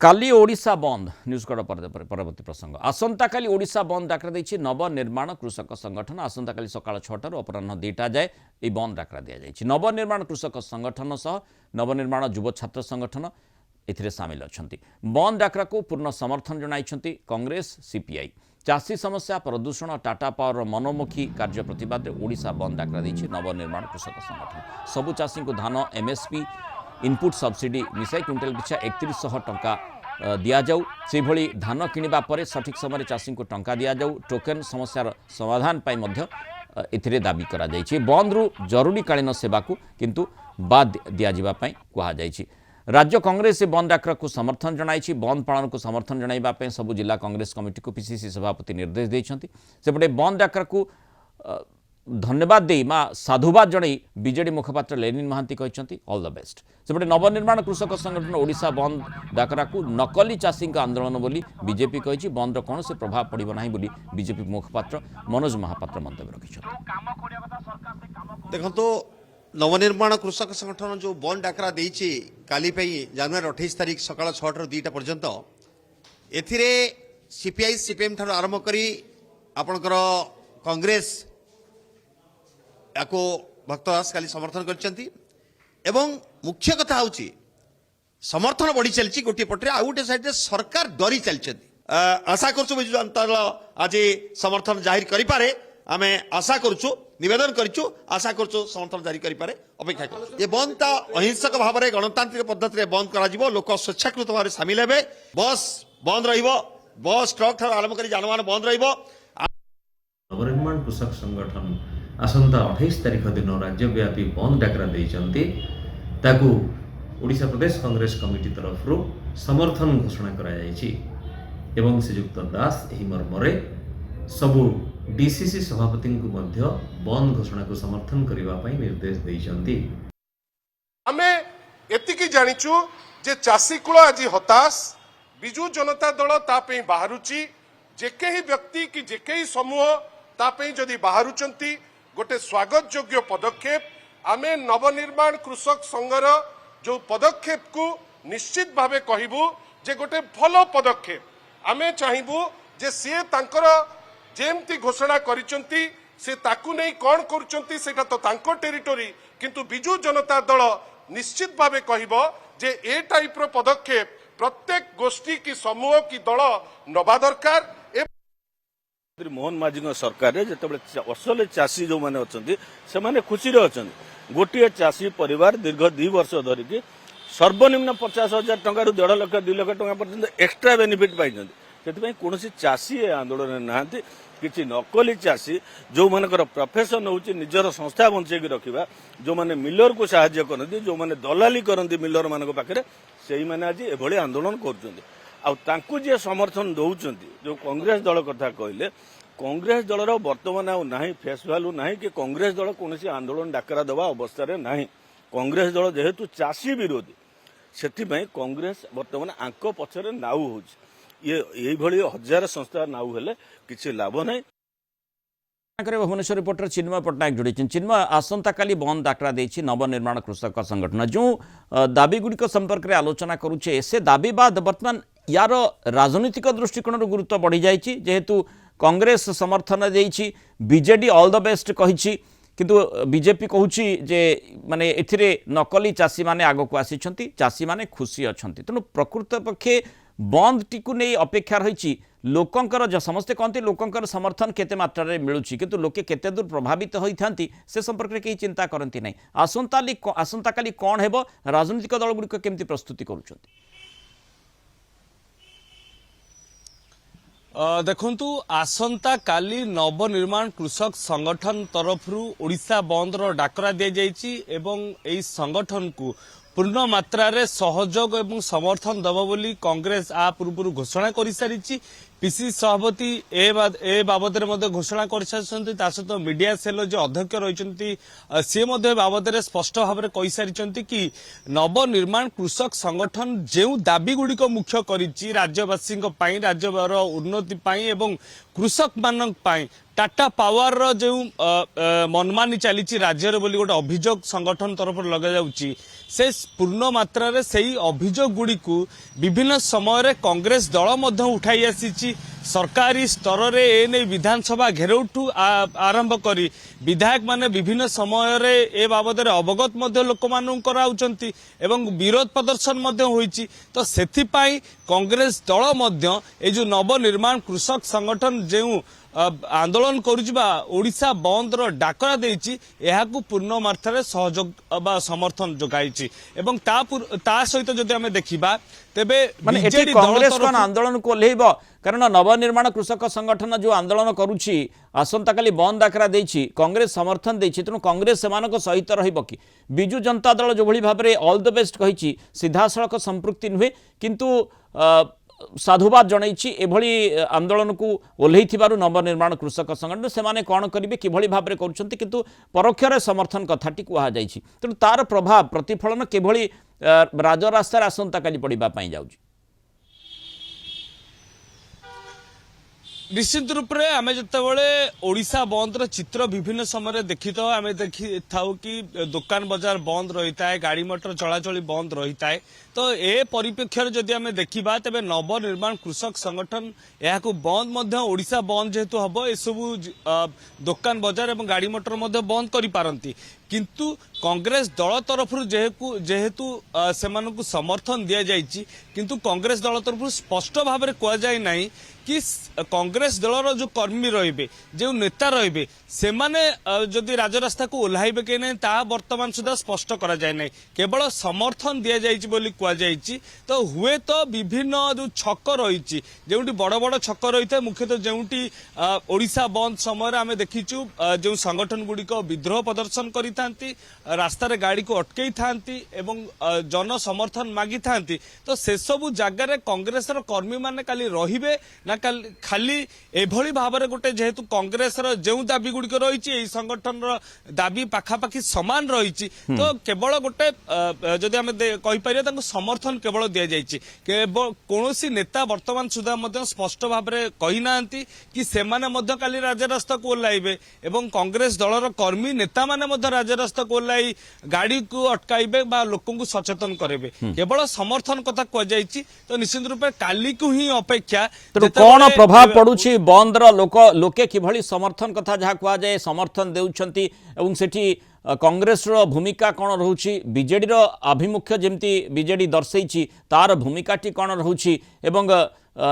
काली ओडिशा बंद न्यूज कड़ परवर्ती प्रसंग आसंता काली ओडिशा बंद डाकरा देछि नवनिर्माण कृषक संगठन आसंता काली सकाळ 6 अपराह्न 2टा जाए यह बंद डाकरा दिया जाइछि। नवनिर्माण कृषक संगठन सह नवनिर्माण युव छात्र संगठन एथिरे सामिल अछंती। बंद डाकरा को पूर्ण समर्थन जणाइछंती कांग्रेस सीपीआई। चाषी समस्या प्रदूषण टाटा पावर मनोमुखी कार्य प्रतिवाद ओडिशा बंद डाकरा देछि नवनिर्माण कृषक संगठन। सबु चाषी को धान एमएसपी इनपुट सब्सिडी मिसाई क्विंटाल पिछा 3100 टंका दिया जाऊ। से भली धान किनिबा परे सठिक समय चाषी को टंका दिया जाऊ। टोकन समस्यार समाधान पाई मध्य एथिरे दाबी करा जाइछि। बंद रु जरूरीकालीन सेवा को किंतु बाद दिया जिबा पई कहा जाइछि। राज्य कांग्रेस बंद डाकरा को समर्थन जणाइछि। बंद पालन को समर्थन जणाइबा पई सबु जिला कांग्रेस कमिटी को पीसीसी सभापति निर्देश दैछंती। सेपटे बंद डाकरा को धन्यवाद दे साधुवाद जन बीजेडी मुखपात्र लेनिन महांती कहते ऑल द बेस्ट। सेपटे नवनिर्माण कृषक संगठन ओडिशा बंद डाकरा को नकली चाषी आंदोलन बोली बीजेपी कही। बंद कौन से प्रभाव पड़ो ना बोली बीजेपी मुखपात्र मनोज महापात्र मंतव्य रखिछन। देखो नवनिर्माण कृषक संगठन जो बंद डाकरा देछि काली जनवरी 28 तारिख सकाळ 6 ରୁ 2ଟା पर्यंत एथिरे सीपीआई सीपीएम ठार आरंभ करी आपणकर कांग्रेस याको भक्तदास काली समर्थन करछंती। एवं मुख्य कथा होची समर्थन बढ़ी चलची गोटे पटरे आ गोटे साइड सरकार डरी चलछंती। आशा करछु बिजु जनता दल आज समर्थन जाहिर करि पारे। आमे आशा करछु निवेदन करछु आशा करछु समर्थन जारी करि पारे अपेक्षा करछु। ये बंद ता अहिंसक भाव में गणतांत्रिक पद्धति रे बंद करा जिवो। लोक स्वेच्छाकृत भाव में शामिल हेबे। बस बंद रहिबो। बस ट्रक ठार आरंभ करी जानवाहन बंद रहिबो। नवनिर्माण कृषक संगठन आसंता 28 तारिख दिन राज्यव्यापी बंद डाकरा देइचंती। ताकू ओडिशा प्रदेश कांग्रेस कमिटी तरफ समर्थन घोषणा करा जाइछि। एवं श्रीयुक्त दास एही मर्मरे सबु डीसीसी सभापति को मध्य बंद घोषणा को समर्थन करबा पई निर्देश देइचंती। आमे एतिकी जानिचु जे चासी कुळ आज हताश बिजु जनता दल ता पई बाहरुची। जेकेही व्यक्ति कि जेकेही समूह ता पई जदि बाहरुचंती गोटे स्वागत योग्य पदक्षेप। आमे नवनिर्माण कृषक संघर जो पदक्षेप को निश्चित भावे कहबू जे गोटे भलो पदक्षेप। आमे चाहिबू जे से तांकर जेमती घोषणा करिचंती से ताकू नहीं कौन करुचंती सेटा तो तांको टेरिटोरी। किंतु बिजु जनता दल निश्चित भावे कहबो जे ए टाइप रो पदक्षेप प्रत्येक गोष्ठी की समूह की दल नबा दरकार। मोहन माझी सरकार जो असल चाषी जो मैंने अच्छा से खुशी अच्छा गोटे चाषी परिवार दीर्घ 2 वर्ष धरिकी सर्वनिम्न 50,000 टंका 1.5 लाख 2 लाख टंका पर्यंत एक्सट्रा बेनिफिट पाई। से कौन चाषी आंदोलन नहांती किसी नकली चाषी जो मानकर प्रोफेशन होची निजर संस्था बंचेकी रखा जो माने मिलर को साहाय्य करती जो माने दलाली करती मिलर मान पाखे से मैंने आज एभली आंदोलन कर समर्थन दौरान जो कांग्रेस दल कथा कहले कांग्रेस दलर बर्तमान ना फेस भैल्यू ना कि कांग्रेस दल कौन आंदोलन डाकरा देवा अवस्था ना। कांग्रेस दल जेहेतु चाषी विरोधी से कांग्रेस बर्तमान आंक पछरे नाउ हो ये हजार संस्था नाउ हेले किसी लाभ ना। भुवनेश्वर रिपोर्टर चिन्मय पट्टनायक जोड़ी चिन्मय आसंता काली बंद डाकरा देछि नवनिर्माण कृषक संगठन जो दाबी गुड़िक संपर्क में आलोचना करुचे से दाबी बाद बर्तमान यार राजनीतिक दृष्टिकोण गुरुत्व बढ़ी जाइछि। जेहेतु कांग्रेस समर्थन देछि बीजेडी ऑल द बेस्ट कहिछि किंतु बीजेपी कहूछि जे माने एथिरे नकली चाषी माने आगो को आसीछंती चाषी माने खुशी अछंती। तेणु प्रकृत पक्षे बंद टीकु नहीं अपेक्षा रही लोकंकर जो समस्ते कहते लोकंकर समर्थन केते मात्रा रे मिलुछि किंतु लोके केते दूर प्रभावित होइथांती से संपर्क में कहीं चिंता करती नहीं। आसंता काली कौन हेबो राजनीतिक दल गुड़िक केमती प्रस्तुति करुछंती? देखंतु आसंता काली नवनिर्माण कृषक संगठन तरफरु ओडिशा बंद रो डाकरा दिया जाइछि एवं एई संगठन को पूर्ण मात्रा रे सहयोग एवं समर्थन दब बोली कांग्रेस आ पूर्व घोषणा कर सारी। पीसीसी सभापति ए बाबद घोषणा कर सहित मीडिया सेल जो अध्यक्ष रही सी बाबद स्पष्ट भाव में कही सारी कि नवनिर्माण कृषक संगठन जो दाबी गुड़िक मुख्य करी राज्यवासी राज्य उन्नति एवं कृषक मान टाटा पावर जो मनमानी चली राज्य बोली गोटे अभियोग संगठन तरफ लगे से पूर्ण मात्रा रे सही अभियोग गुड़ी को विभिन्न समय कांग्रेस दल मध्य उठाई आसी सरकारी स्तर रे एने विधानसभा घेराउठू आरंभ करी विधायक माने विभिन्न समय रे ए बाबद अवगत मध्य लोक मानू कराउचंती एवं विरोध प्रदर्शन मध्य होईची। तो सेथिपाई कांग्रेस दल मध्य ए जो नवनिर्माण कृषक संगठन जेउ आंदोलन करुवा ओडिशा बंद रो डाकरा देइची एहाकू पूर्ण मात्रा सहयोग बा समर्थन जोगाइची एवं ता सहित जदि हमें देखिबा तेबे माने एठी कांग्रेस कोन आंदोलन को लेबो कारण नवनिर्माण कृषक संगठन जो आंदोलन करुछि आसंता काली बंद डाकरा देइछि कांग्रेस समर्थन देइछि तेणु कांग्रेस सेमानक सहित रहिबो कि बिजु जनता दल जो भली भाबरे ऑल द बेस्ट कहिछि सीधा सड़क संपृक्ति नुहे किंतु साधुवाद जनइछि एभली आंदोलन को ओल्हेइथिबारु नवनिर्माण कृषक संगठन सेमाने कोन करिवे किभली भाबरे करूछंती किंतु परोक्षरे समर्थन कथाटी कुहा जाइछि तेणु तार प्रभाव प्रतिफलन किभली राजरास्तार आसंता काली पड़िबा पई जाउछि। निश्चित रूप से आम जिते ओडिशा बंद चित्र विभिन्न समय देखी तो आम देखी था कि दुकान बाजार बंद रही है गाड़ी मोटर चलाचल बंद रही है। तो ए परिप्रेक्षी जदि आम देखा तेज नवनिर्माण कृषक संगठन यह बंद ओडिशा बंद जेहेतु हम एसबू दुकान बाजार और गाड़ी मोटर बंद करि किंतु कांग्रेस दल तरफ जेहेतु से समर्थन दि जाइए किंतु कांग्रेस दल तरफ स्पष्ट भाव में कहुए ना कि कांग्रेस दलर जो कर्मी रे जो नेता रे से जदि राजरास्ता को ओह्लैबे कि नहीं ता वर्तमान सुधा स्पष्ट करा जाए ना केवल समर्थन दि जाइए कहुई। तो हुए तो विभिन्न जो छक रही जो बड़ बड़ छक रही है मुख्यतः जो ओडिशा बंद समय आम देखीचु जो संगठन गुड़िक विद्रोह प्रदर्शन कर रास्ता गाड़ी को अटकई था जन समर्थन मागी था। तो से सबू जगार कांग्रेस कर्मी मैंने काली रहिबे ना खाली एभली भाव में गोटे जेहेतु कांग्रेस जो दाबी गुड़िक रही संगठन दाबी पाखापाखि सामान रही तो केवल गोटे जदि आम कहीपर समर्थन केवल दि जाइए केवल कौन नेता वर्तमान सुधा स्पष्ट भाव में कही ना कि सेमाने काली राजरास्ता को ओह्लैबे एवं कांग्रेस दलर कर्मी नेता माने राजरास्ता को ओह्लाई गाड़ी को अटकाइबे बा लोकों को सचेतन करेबे केवल समर्थन कथा कहुई। तो निश्चित रूप से काली को ही अपेक्षा कौन प्रभाव पड़ुछि बंदर लोके किभली समर्थन कथा जहाँ कह जाए समर्थन देउछंती एवं सेठी कांग्रेस रो भूमिका कौन रहुछि बीजेडी रो आभिमुख्य जेमती बीजेडी दर्शैछि तार भूमिकाटी कौन रहुछि एवं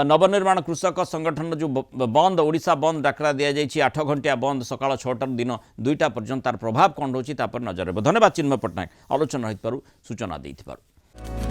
नवनिर्माण कृषक संगठन जो बंद ओडिशा बंद डाकरा दिया जाइछि 8 घंटिया बंद सकाळ 6 दिन 2टा पर्यंत तार प्रभाव कौन रहुछि तापर नजर। धन्यवाद चिन्मय पट्टनायक आलोचना रहितबारु सूचना देइथिबारु।